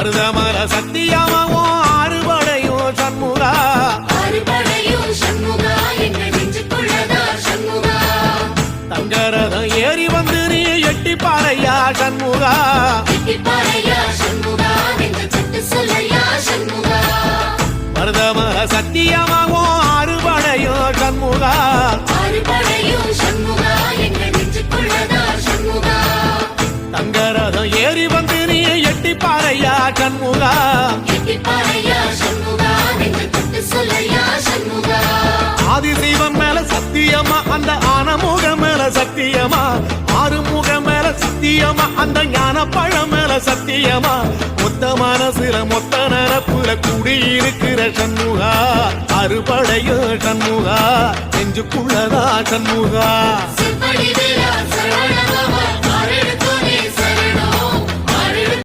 மருதமர சத்தியமாவோ ஆறுபடையும் சண்முகா தங்கரதம் ஏறி வந்து நீ எட்டி பாறையா சண்முகா மருதமர சத்தியமாவோ ஆறுபடையும் சண்முகா தங்கரதம் ஏறி வந்து நீ எட்டி பாறையா சண்முகா ஆதிசைவன் மேல சத்தியமா அந்த ஆனமுகம் மேல சத்தியமா ஆறுமுகம் மேல சத்தியமா அந்த ஞான பழம் மேல சத்தியமா மொத்த மனசுல மொத்த நரப்புல குடியிருக்கிற சண்முகா அறுபடையோ சண்முகா நெஞ்சுக்குள்ளதா சண்முகா